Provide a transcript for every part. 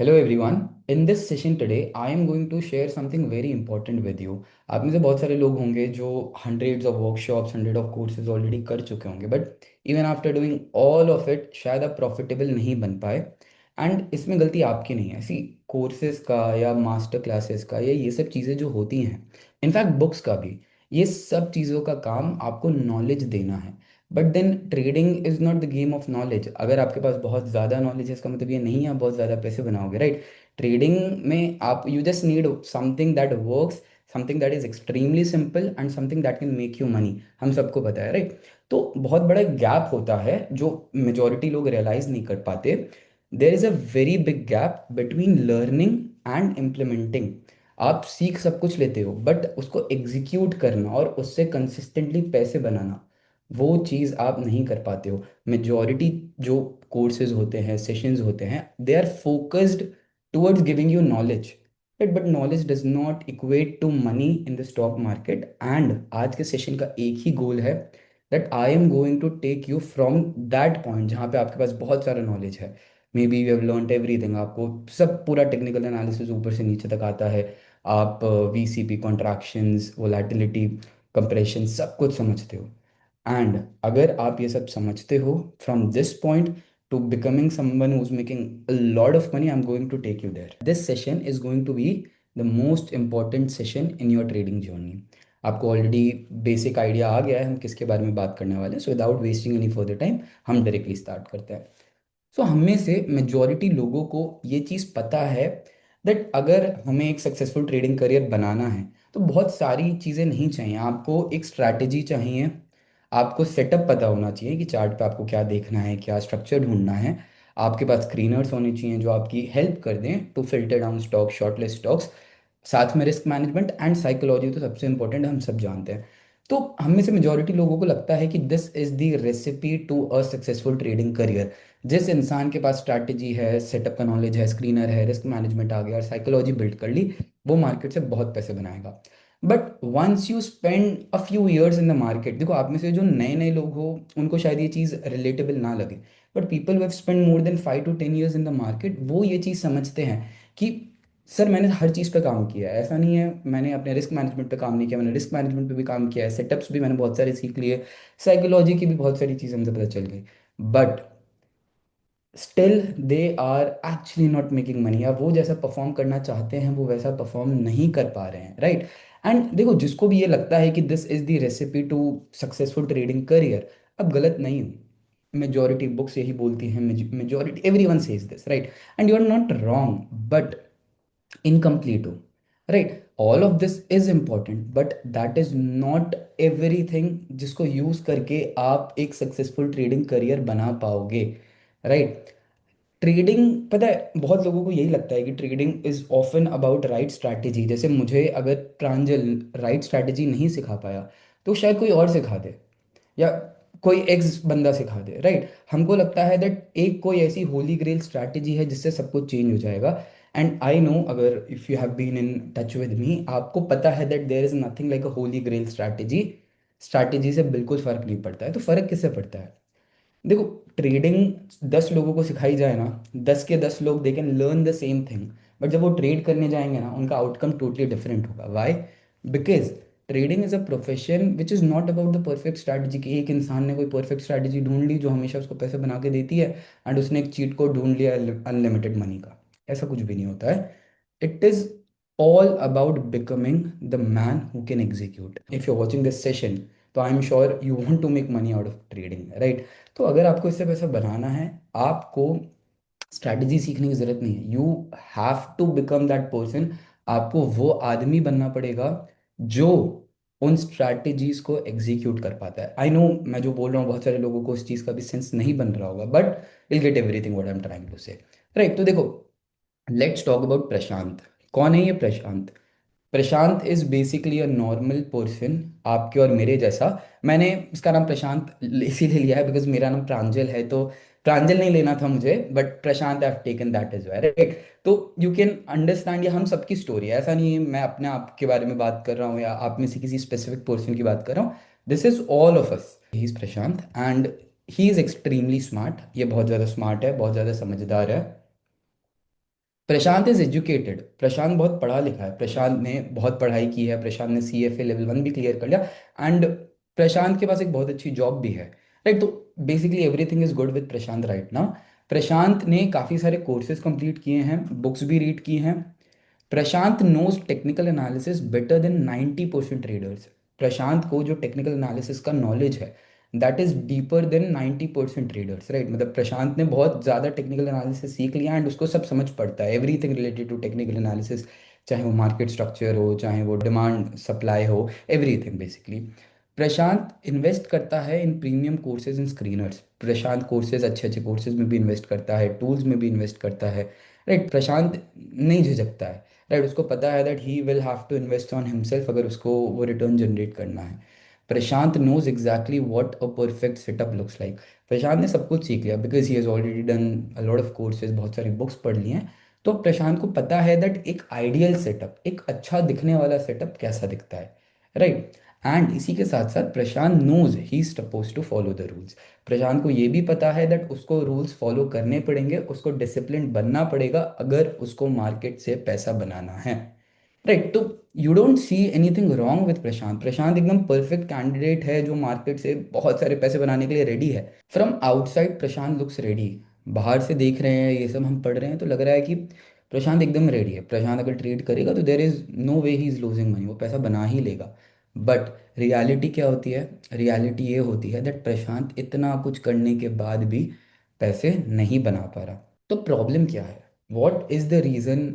Hello everyone. In this session today, I am going to share something very important with you. आप में से बहुत सारे लोग होंगे जो hundreds of workshops, hundred of courses already कर चुके होंगे, but even after doing all of it, शायद आप profitable नहीं बन पाए. एंड इसमें गलती आपकी नहीं है. ऐसी कोर्सेज का या मास्टर क्लासेस का या ये सब चीज़ें जो होती हैं, इनफैक्ट बुक्स का भी, ये सब चीज़ों का काम आपको नॉलेज देना है. But then trading is not the game of knowledge. अगर आपके पास बहुत ज़्यादा नॉलेज है, इसका मतलब ये नहीं है आप बहुत ज़्यादा पैसे बनाओगे, राइट? ट्रेडिंग में आप you just need something that works, something that is extremely simple and something that can make you money. हम सबको पता है, राइट? तो बहुत बड़ा गैप होता है जो मेजोरिटी लोग रियलाइज नहीं कर पाते. There is a very big gap between learning and implementing. आप सीख सब कुछ लेते हो, बट उसको एग्जीक्यूट करना और उससे कंसिस्टेंटली पैसे बनाना, वो चीज़ आप नहीं कर पाते हो. मेजॉरिटी जो कोर्सेज होते हैं, सेशंस होते हैं, they are focused towards giving you knowledge, right? But knowledge does not equate to money in the stock market. And आज के सेशन का एक ही गोल है, that I am going to take you from that point जहाँ पे आपके पास बहुत सारा नॉलेज है. Maybe you have learned everything, आपको सब पूरा टेक्निकल एनालिसिस ऊपर से नीचे तक आता है. आप वीसीपी, कॉन्ट्रैक्शंस, वोलेटिलिटी, कंप्रेशन, सब कुछ समझते हो. एंड अगर आप ये सब समझते हो, from this point to becoming someone who is making a lot of money, I am going to take you there. This session is going to be the most important session in your trading journey. आपको already basic idea आ गया है हम किसके बारे में बात करने वाले हैं. So without wasting any further time, हम डायरेक्टली स्टार्ट करते हैं. सो हम में से मेजॉरिटी लोगों को ये चीज़ पता है दैट अगर हमें एक सक्सेसफुल ट्रेडिंग करियर बनाना है, तो बहुत सारी चीज़ें नहीं चाहिए. आपको एक स्ट्रैटेजी चाहिए, आपको सेटअप पता होना चाहिए कि चार्ट पे आपको क्या देखना है, क्या स्ट्रक्चर ढूंढना है. आपके पास स्क्रीनर्स होने चाहिए जो आपकी हेल्प कर दें to filter down stock, shortlist stocks. साथ में रिस्क मैनेजमेंट एंड साइकोलॉजी तो सबसे इंपॉर्टेंट है, हम सब जानते हैं. तो हम में से मेजॉरिटी लोगों को लगता है कि this is the recipe to a successful trading career. जिस इंसान के पास स्ट्रैटेजी है, सेटअप का नॉलेज है, स्क्रीनर है, रिस्क मैनेजमेंट आ गया और साइकोलॉजी बिल्ड कर ली, वो मार्केट से बहुत पैसे बनाएगा. But once you spend a few years in the market, देखो आप में से जो नए नए लोग हो उनको शायद ये चीज़ रिलेटेबल ना लगे, but people have spend more than 5 to 10 years in the market, वो ये चीज़ समझते हैं कि सर मैंने हर चीज़ पे काम किया है. ऐसा नहीं है मैंने अपने रिस्क मैनेजमेंट पे काम नहीं किया, मैंने रिस्क मैनेजमेंट पे भी काम किया है, सेटअप्स भी मैंने बहुत सारे सीख लिए, साइकोलॉजी की भी बहुत सारी चीज़ें मुझे पता चल गई. But still they are actually not making money, या वो जैसा परफॉर्म करना चाहते हैं वो वैसा परफॉर्म नहीं कर पा रहे हैं, राइट? एंड देखो, जिसको भी ये लगता है कि this is the recipe to successful trading career, अब गलत नहीं हूँ. मेजोरिटी बुक्स यही बोलती हैं, majority everyone says this, right? And you are not wrong, but incomplete हो, right? All of this is important, but that is not everything जिसको use करके आप एक सक्सेसफुल ट्रेडिंग करियर बना पाओगे, राइट? ट्रेडिंग, पता है बहुत लोगों को यही लगता है कि trading is often about right strategy. जैसे मुझे अगर प्रांजल राइट स्ट्रैटेजी नहीं सिखा पाया, तो शायद कोई और सिखा दे, या कोई एक्स बंदा सिखा दे, राइट? हमको लगता है दैट एक कोई ऐसी होली ग्रेल स्ट्रैटेजी है जिससे सब कुछ चेंज हो जाएगा. एंड आई नो, अगर if you have been in touch with me, आपको पता है that there is nothing like a holy grail strategy. Strategy से बिल्कुल फर्क नहीं पड़ता है. तो फर्क किससे पड़ता है? देखो, ट्रेडिंग 10 लोगों को सिखाई जाए ना, 10 के 10 लोग they can learn the same thing, but जब वो ट्रेड करने जाएंगे ना, उनका आउटकम टोटली डिफरेंट होगा. Why? Because trading is a profession which is not about the perfect strategy, कि एक इंसान ने कोई परफेक्ट स्ट्रैटेजी ढूंढ ली जो हमेशा उसको पैसे बना के देती है, एंड उसने एक चीट कोड ढूंढ लिया अनलिमिटेड मनी का. ऐसा कुछ भी नहीं होता है. It is all about becoming the man who can execute. If you're watching this session, तो I am sure you want to make money out of trading, right? तो अगर आपको इससे पैसा बनाना है, आपको स्ट्रैटेजी सीखने की जरूरत नहीं है. You have to become that person. आपको वो आदमी बनना पड़ेगा जो उन स्ट्रैटेजीज को एग्जीक्यूट कर पाता है. आई नो मैं जो बोल रहा हूँ बहुत सारे लोगों को उस चीज़ का भी सेंस नहीं बन रहा होगा, but will get everything what I am trying to say, right? तो देखो, लेट्स टॉक अबाउट प्रशांत. कौन है ये Prashant? Prashant is basically a normal person, आपके और मेरे जैसा. मैंने इसका नाम प्रशांत इसीलिए लिया है बिकॉज मेरा नाम प्रांजल है, तो प्रांजल नहीं लेना था मुझे, but Prashant I have taken that is well, right? तो यू कैन अंडरस्टैंड, ये हम सबकी स्टोरी है. ऐसा नहीं है मैं अपने आप के बारे में बात कर रहा हूँ या आप में से किसी स्पेसिफिक पर्सन की बात कर रहा हूँ. This is all of us. He is Prashant and he is extremely smart. ये बहुत ज़्यादा स्मार्ट है, बहुत ज़्यादा समझदार है. प्रशांत इज एजुकेटेड, प्रशांत बहुत पढ़ा लिखा है, प्रशांत ने बहुत पढ़ाई की है, प्रशांत ने CFA लेवल 1 भी क्लियर कर लिया। एंड प्रशांत के पास एक बहुत अच्छी जॉब भी है, राइट। तो basically everything is good with Prashant right now. Prashant ने काफ़ी सारे कोर्सेज कंप्लीट किए हैं, बुक्स भी रीड की हैं। Prashant knows technical analysis better than 90% traders. Prashant को जो टेक्निकल एनालिसिस का नॉलेज है, that is deeper than 90% traders, right. मतलब प्रशांत ने बहुत ज़्यादा टेक्निकल एनालिसिस सीख लिया एंड उसको सब समझ पड़ता है, everything related to technical analysis, चाहे वो मार्केट स्ट्रक्चर हो, चाहे वो डिमांड सप्लाई हो, एवरीथिंग बेसिकली। प्रशांत इन्वेस्ट करता है in premium courses in screeners. Prashant courses, अच्छे अच्छे कोर्सेज में भी इन्वेस्ट करता है, टूल्स में भी इन्वेस्ट करता है, राइट। प्रशांत नहीं झिझकता है, राइट। उसको पता है that he will have to invest on himself अगर उसको वो रिटर्न जनरेट करना है। Prashant knows exactly what a perfect setup looks like. Prashant ने सब कुछ सीख लिया because he has already done a lot of courses, बहुत सारी बुक्स पढ़ ली हैं। तो प्रशांत को पता है दैट एक आइडियल सेटअप, एक अच्छा दिखने वाला सेटअप कैसा दिखता है, राइट। एंड इसी के साथ साथ Prashant knows he is suppose to follow the rules. Prashant को ये भी पता है दैट उसको रूल्स फॉलो करने पड़ेंगे, उसको डिसिप्लिन बनना पड़ेगा अगर उसको मार्केट से पैसा बनाना है, राइट। तो you don't see anything wrong with Prashant. Prashant एकदम परफेक्ट कैंडिडेट है जो मार्केट से बहुत सारे पैसे बनाने के लिए रेडी है। From outside Prashant looks ready. बाहर से देख रहे हैं, ये सब हम पढ़ रहे हैं तो लग रहा है कि प्रशांत एकदम रेडी है। प्रशांत अगर ट्रेड करेगा तो there is no way he is losing money, वो पैसा बना ही लेगा। बट रियलिटी क्या होती है? रियलिटी ये होती है दैट प्रशांत इतना कुछ करने के बाद भी पैसे नहीं बना पा रहा। तो प्रॉब्लम क्या है? What is the reason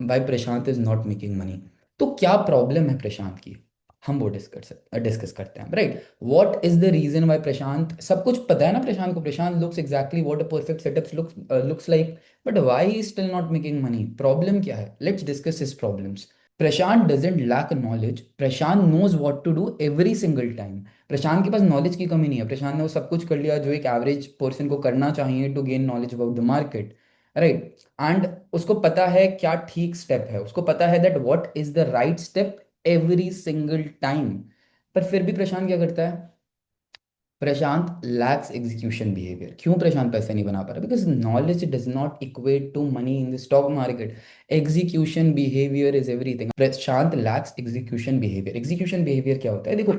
why Prashant is not making money? तो क्या प्रॉब्लम है प्रशांत की, हम वो डिस्कस करते हैं, right. What is the reason why Prashant, सब कुछ पता है ना प्रशांत को, Prashant looks exactly what a perfect setup looks like, but why he still not making money? Problem क्या है? Let's discuss his problems. Prashant doesn't lack knowledge, Prashant knows what to do every single time. Prashant के पास नॉलेज की कमी नहीं है, प्रशांत ने वो सब कुछ कर लिया जो एक एवरेज पर्सन को करना चाहिए to gain knowledge about the market, right. And उसको पता है क्या ठीक स्टेप है, उसको पता है that what is the right step every single time. पर फिर भी प्रशांत क्या करता है? Prashant lacks execution behaviour. क्यों प्रशांत पैसे नहीं बना पा रहा? Because knowledge does not equate to money in the stock market. Execution behaviour is everything. Prashant lacks execution behaviour. Execution behaviour क्या होता है? देखो,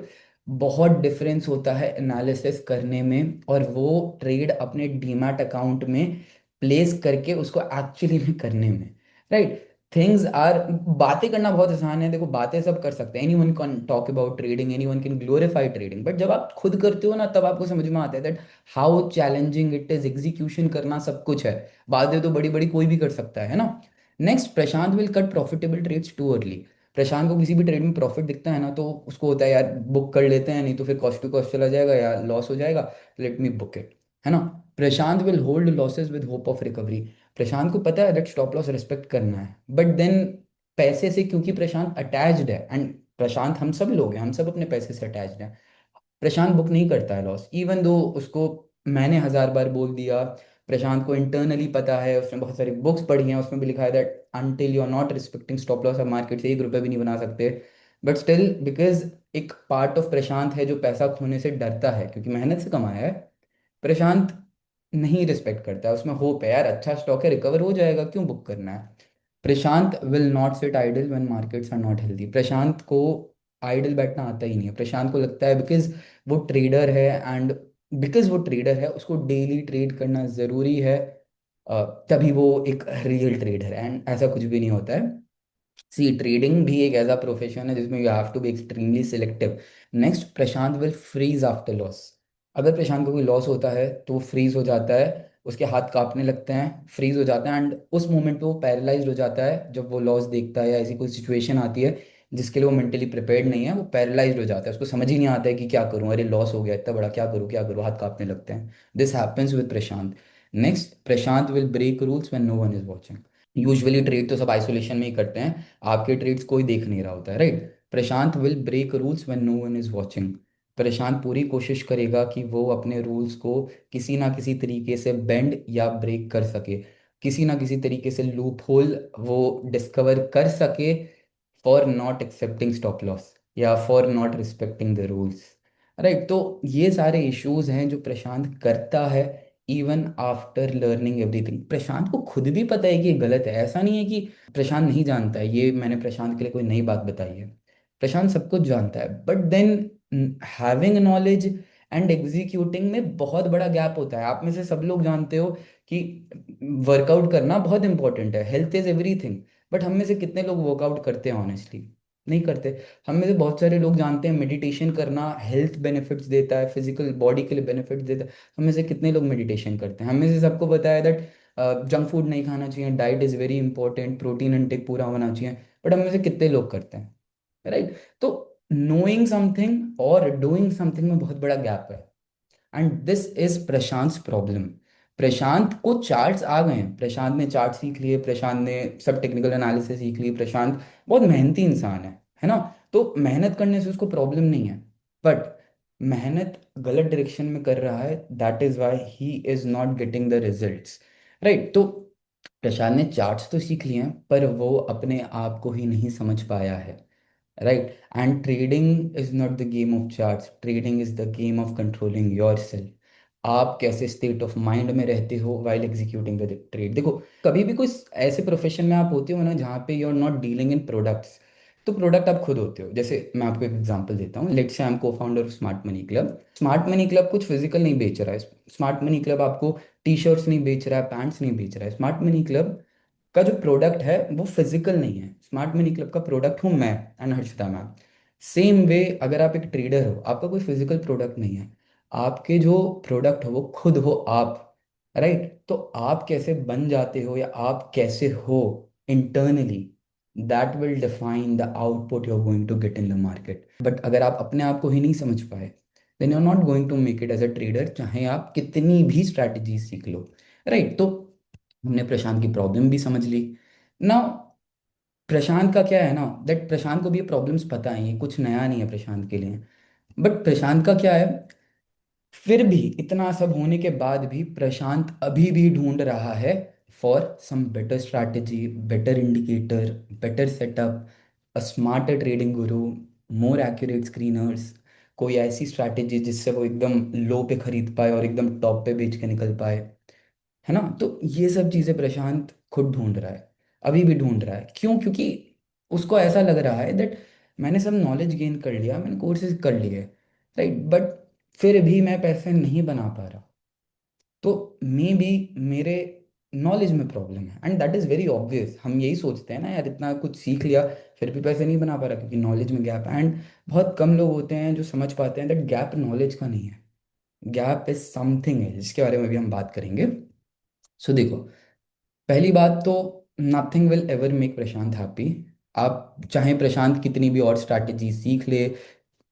बहुत डिफरेंस होता है एनालिसिस करने में और वो ट्रेड अपने डीमैट अकाउंट में प्लेस करके उसको एक्चुअली में करने में, राइट। थिंग्स आर, बातें करना बहुत आसान है, देखो बातें सब कर सकते हैं, any one can talk about trading, any one can glorify trading, but जब आप खुद करते हो ना तब आपको समझ में आता है that how challenging it is. Execution करना सब कुछ है, बातें तो बड़ी बड़ी कोई भी कर सकता है ना। Next, Prashant will cut profitable trades too early. Prashant को किसी भी ट्रेड में प्रॉफिट दिखता है ना तो उसको होता है यार बुक कर लेते हैं, नहीं तो फिर कॉस्ट टू कॉस्ट चला जाएगा या लॉस हो जाएगा, लेट मी बुक इट, है ना। Prashant will hold losses with hope of recovery. Prashant को पता है दैट स्टॉप लॉस रिस्पेक्ट करना है, बट देन पैसे से, क्योंकि प्रशांत अटैच्ड है, एंड प्रशांत हम सब लोग हैं, हम सब अपने पैसे से अटैच्ड हैं। प्रशांत बुक नहीं करता है लॉस, इवन दो उसको मैंने 1000 बार बोल दिया। प्रशांत को इंटरनली पता है, उसने बहुत सारी बुक्स पढ़ी हैं, उसमें भी लिखा है that until you are not respecting stop loss, आप मार्केट से 1 रुपये भी नहीं बना सकते। बट स्टिल, बिकॉज एक पार्ट ऑफ प्रशांत है जो पैसा खोने से डरता है क्योंकि मेहनत से कमाया है, प्रशांत नहीं रिस्पेक्ट करता है। उसमें होप है यार अच्छा स्टॉक है, रिकवर हो जाएगा, क्यों बुक करना है। Prashant will not sit idle when markets are not healthy. Prashant को आइडल बैठना आता ही नहीं है। प्रशांत को लगता है बिकॉज वो ट्रेडर है, एंड बिकॉज वो ट्रेडर है उसको डेली ट्रेड करना ज़रूरी है, तभी वो एक रियल ट्रेडर है, एंड ऐसा कुछ भी नहीं होता है। सी, ट्रेडिंग भी एक ऐसा प्रोफेशन है जिसमें you have to be extremely selective. Next, Prashant will freeze after loss. अगर प्रशांत को कोई लॉस होता है तो वो फ्रीज हो जाता है, उसके हाथ कांपने लगते हैं, फ्रीज हो जाता है, एंड उस मोमेंट पे वो पैरालाइज्ड हो जाता है। जब वो लॉस देखता है या ऐसी कोई सिचुएशन आती है जिसके लिए वो मेंटली प्रिपेयर्ड नहीं है, वो पैरालाइज्ड हो जाता है, उसको समझ ही नहीं आता है कि क्या करूं, अरे लॉस हो गया इतना बड़ा, क्या करूं क्या करूं, हाथ कांपने लगते हैं। This happens with Prashant. Next, Prashant will break rules when no one is watching. Usually trade तो सब आइसोलेशन में ही करते हैं, आपके ट्रेड्स कोई देख नहीं रहा होता है, right. Prashant will break rules when no one is watching. Prashant पूरी कोशिश करेगा कि वो अपने रूल्स को किसी ना किसी तरीके से बेंड या ब्रेक कर सके, किसी ना किसी तरीके से लूप होल वो डिस्कवर कर सके, for not accepting stop loss या for not respecting the rules, right. तो ये सारे इश्यूज हैं जो प्रशांत करता है even after learning everything. Prashant को खुद भी पता है कि ये गलत है, ऐसा नहीं है कि प्रशांत नहीं जानता है। ये मैंने प्रशांत के लिए कोई नई बात बताई है, प्रशांत सब कुछ जानता है। But then having knowledge and executing में बहुत बड़ा गैप होता है। आप में से सब लोग जानते हो कि वर्कआउट करना बहुत इंपॉर्टेंट है, हेल्थ इज एवरीथिंग। बट हम में से कितने लोग वर्कआउट करते हैं ऑनेस्टली? नहीं करते। हम में से बहुत सारे लोग जानते हैं मेडिटेशन करना हेल्थ बेनिफिट्स देता है, फिजिकल बॉडी के लिए बेनिफिट्स देता है। हम में से कितने लोग मेडिटेशन करते हैं? हम में से सबको पता है दैट जंक फूड नहीं खाना चाहिए, diet is very important, protein intake पूरा होना चाहिए। बट हम में से कितने लोग करते हैं? राइट। तो नोइंग समथिंग और डूइंग समथिंग में बहुत बड़ा गैप है। And this is Prashant problem. Prashant को चार्ट्स आ गए हैं, प्रशांत ने चार्ट सीख लिए, प्रशांत ने सब टेक्निकल एनालिसिस सीख ली। प्रशांत बहुत मेहनती इंसान है ना? तो मेहनत करने से उसको प्रॉब्लम नहीं है। बट मेहनत गलत डायरेक्शन में कर रहा है, that is why he is not getting the results. Right. तो प्रशांत ने चार्ट्स तो सीख लिए हैं, पर वो अपने आप को ही नहीं समझ पाया है। Right. And trading is not the game of charts, trading is the game of controlling your self. आप कैसे स्टेट ऑफ माइंड में रहते हो वाइल एग्जीक्यूटिंग द ट्रेड। देखो, कभी भी कोई ऐसे प्रोफेशन में आप होते हो ना जहाँ पे you are not dealing in products, तो प्रोडक्ट आप खुद होते हो। जैसे मैं आपको एक एग्जांपल देता हूँ, लेट्स से आई एम को founder of smart money club. Smart money club कुछ फिजिकल नहीं बेच रहा है। स्मार्ट मनी क्लब आपको टी शर्ट्स नहीं बेच रहा है, पैंट्स नहीं बेच रहा है। स्मार्ट मनी क्लब का जो प्रोडक्ट है वो फिजिकल नहीं है। स्मार्ट मनी क्लब का प्रोडक्ट हूँ मैं and Harshita ma'am. Same way अगर आप एक ट्रेडर हो, आपका कोई फिजिकल प्रोडक्ट नहीं है, आपके जो प्रोडक्ट हो वो खुद हो आप। राइट। तो आप कैसे बन जाते हो या आप कैसे हो internally, that will define the output you are going to get in the market. But अगर आप अपने आप को ही नहीं समझ पाए, then you are not going to make it as a trader, चाहे आप कितनी भी स्ट्रैटेजी सीख लो। राइट। तो हमने प्रशांत की प्रॉब्लम भी समझ ली ना। प्रशांत का क्या है ना, दैट प्रशांत को भी ये प्रॉब्लम्स पता है, ये कुछ नया नहीं है प्रशांत के लिए। बट प्रशांत का क्या है, फिर भी इतना सब होने के बाद भी प्रशांत अभी भी ढूंढ रहा है for some better strategy, better indicator, better setup, a smarter trading guru, more accurate screeners, कोई ऐसी स्ट्रैटेजी जिससे वो एकदम लो पे खरीद पाए और एकदम टॉप पे बेच के निकल पाए। है ना? तो ये सब चीज़ें प्रशांत खुद ढूंढ रहा है, अभी भी ढूंढ रहा है। क्यों? क्योंकि उसको ऐसा लग रहा है दैट मैंने सब नॉलेज गेन कर लिया, मैंने कोर्सेज कर लिए, राइट, बट फिर भी मैं पैसे नहीं बना पा रहा। तो मे बी मेरे नॉलेज में प्रॉब्लम है। And that is very obvious. हम यही सोचते हैं ना यार, इतना कुछ सीख लिया फिर भी पैसे नहीं बना पा रहा क्योंकि नॉलेज में गैप है। एंड बहुत कम लोग होते हैं जो समझ पाते हैं दैट गैप नॉलेज का नहीं है, गैप इज समथिंग है जिसके बारे में भी हम बात करेंगे। सो देखो, पहली बात तो nothing will ever make Prashant happy. आप चाहे प्रशांत कितनी भी और स्ट्रैटेजी सीख ले,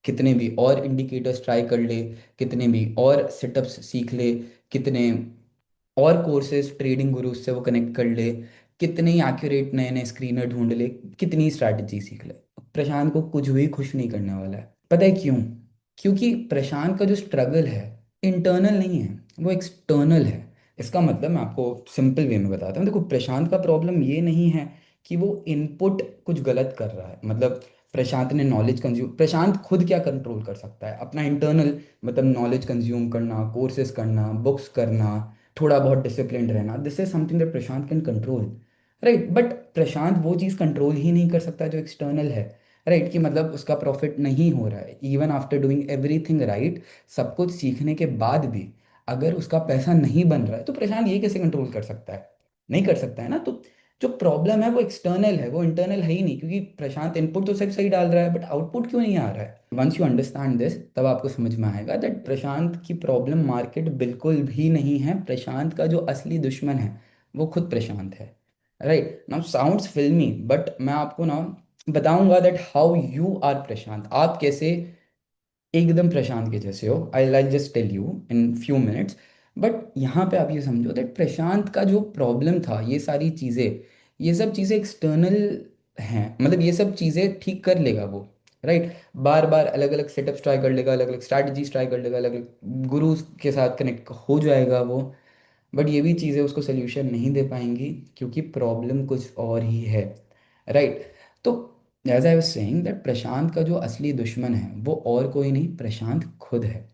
कितने भी और इंडिकेटर्स ट्राई कर ले, कितने भी और सेटअप्स सीख ले, कितने और कोर्सेज ट्रेडिंग गुरु से वो कनेक्ट कर ले, कितने ही एक्यूरेट नए नए स्क्रीनर ढूंढ ले, कितनी स्ट्रैटेजी सीख ले, प्रशांत को कुछ भी खुश नहीं करने वाला है। पता है क्यों? क्योंकि प्रशांत का जो स्ट्रगल है इंटरनल नहीं है, वो एक्सटर्नल है। इसका मतलब मैं आपको सिंपल वे में बताता हूँ। देखो, प्रशांत का प्रॉब्लम ये नहीं है कि वो इनपुट कुछ गलत कर रहा है। मतलब प्रशांत ने नॉलेज कंज्यूम, प्रशांत खुद क्या कंट्रोल कर सकता है? अपना इंटरनल, मतलब नॉलेज कंज्यूम करना, कोर्सेज करना, बुक्स करना, थोड़ा बहुत डिसिप्लिन रहना। This is something that Prashant can control. Right. But Prashant वो चीज़ कंट्रोल ही नहीं कर सकता जो एक्सटर्नल है। राइट। कि मतलब उसका प्रॉफिट नहीं हो रहा है, even after doing everything right, सब कुछ सीखने के बाद भी अगर उसका पैसा नहीं बन रहा है, तो प्रशांत ये कैसे कंट्रोल कर सकता है? नहीं कर सकता है ना। तो जो प्रॉब्लम है वो एक्सटर्नल है, वो इंटरनल है ही नहीं। क्योंकि प्रशांत इनपुट तो सब सही डाल रहा है, बट आउटपुट क्यों नहीं आ रहा है? वंस यू अंडरस्टैंड दिस, तब आपको समझ में आएगा दैट प्रशांत की प्रॉब्लम मार्केट बिल्कुल भी नहीं है। प्रशांत का जो असली दुश्मन है वो खुद प्रशांत है। Right now sounds filmy, but मैं आपको ना बताऊंगा that how you are Prashant, आप कैसे एकदम प्रशांत के जैसे हो। I just tell you in few minutes. But यहाँ पे आप ये समझो दैट प्रशांत का जो प्रॉब्लम था, ये सारी चीज़ें, ये सब चीज़ें एक्सटर्नल हैं। मतलब ये सब चीज़ें ठीक कर लेगा वो। राइट। बार बार अलग अलग सेटअप्स ट्राई कर लेगा, अलग अलग स्ट्रैटेजीज ट्राई कर लेगा, अलग अलग गुरु के साथ कनेक्ट हो जाएगा वो। बट ये भी चीज़ें उसको सोल्यूशन नहीं दे पाएंगी क्योंकि प्रॉब्लम कुछ और ही है। राइट। तो as I was saying that Prashant का जो असली दुश्मन है वो और कोई नहीं, प्रशांत खुद है।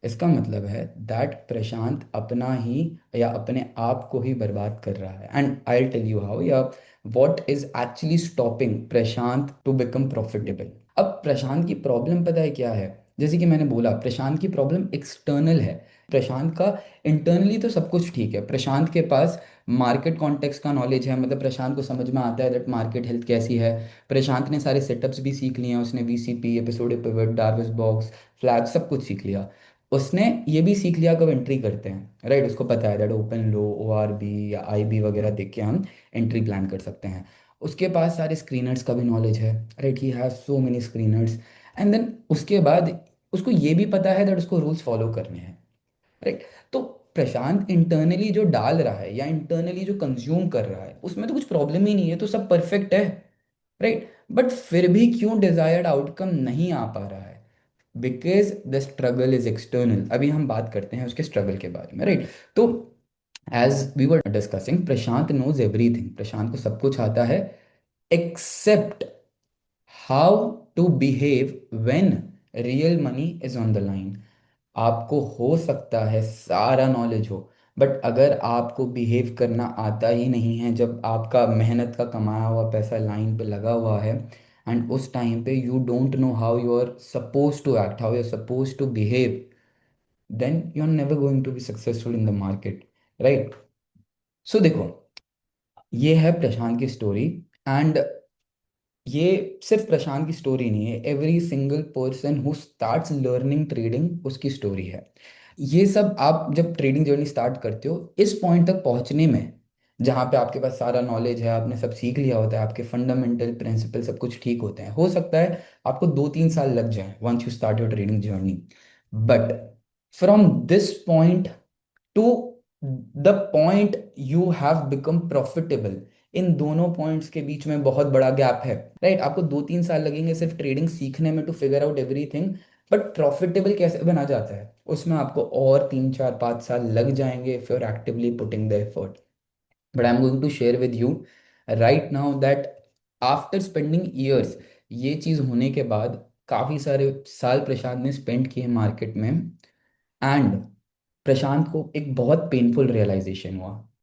इसका मतलब है दैट प्रशांत अपना ही या अपने आप को ही बर्बाद कर रहा है। And I tell you how, या what is actually stopping Prashant to become profitable. अब प्रशांत की प्रॉब्लम पता है क्या है? जैसे कि मैंने बोला, प्रशांत की प्रॉब्लम एक्सटर्नल है। प्रशांत का इंटरनली तो सब कुछ ठीक है। प्रशांत के पास मार्केट कॉन्टेक्स्ट का नॉलेज है, मतलब प्रशांत को समझ में आता है दैट मार्केट हेल्थ कैसी है। प्रशांत ने सारे सेटअप्स भी सीख लिए हैं, उसने VCP, episode pivot, डार्विस box, flag सब कुछ सीख लिया। उसने ये भी सीख लिया कब एंट्री करते हैं, राइट? उसको पता है that open low, O R B या आई बी वगैरह देख के हम एंट्री प्लान कर सकते हैं। उसके पास सारे स्क्रीनर्स का भी नॉलेज है, right? He has so many screeners. And then उसके बाद उसको ये भी पता है दैट उसको रूल्स फॉलो करने हैं, राइट? तो प्रशांत इंटरनली जो डाल रहा है या इंटरनली जो कंज्यूम कर रहा है उसमें तो कुछ प्रॉब्लम ही नहीं है, तो सब परफेक्ट है, राइट? बट फिर भी क्यों डिजायर्ड आउटकम नहीं आ पा रहा है? Because the struggle is external. अभी हम बात करते हैं उसके स्ट्रगल के बारे में, राइट? तो as we were discussing, Prashant knows everything, Prashant को सब कुछ आता है except how to behave when real money is on the line. आपको हो सकता है सारा नॉलेज हो, बट अगर आपको बिहेव करना आता ही नहीं है जब आपका मेहनत का कमाया हुआ पैसा लाइन पे लगा हुआ है, एंड उस टाइम पे you don't know how you are suppose to act, how you are suppose to behave, then you are never going to be successful in the market, right? So देखो, ये है प्रशांत की स्टोरी। एंड ये सिर्फ प्रशांत की story नहीं है, every single person who starts learning trading उसकी स्टोरी है। ये सब आप जब ट्रेडिंग जर्नी स्टार्ट करते हो, इस पॉइंट तक पहुंचने में जहाँ पे आपके पास सारा नॉलेज है, आपने सब सीख लिया होता है, आपके फंडामेंटल प्रिंसिपल सब कुछ ठीक होते हैं, हो सकता है आपको 2-3 साल लग जाए once you start your trading journey. But from this point to the point you have become profitable, इन दोनों पॉइंट्स के बीच में बहुत बड़ा गैप है, राइट? आपको 2-3 साल लगेंगे सिर्फ ट्रेडिंग सीखने में to figure out everything. But profitable कैसे बना जाता है उसमें आपको और 3-4-5 साल लग जाएंगे if you are actively putting the effort. But I am going to share with you right now that after spending years, ये चीज़ होने के बाद काफ़ी सारे साल प्रशांत ने स्पेंड किए मार्केट में, एंड प्रशांत को एक बहुत पेनफुल रियलाइजेशन हुआ।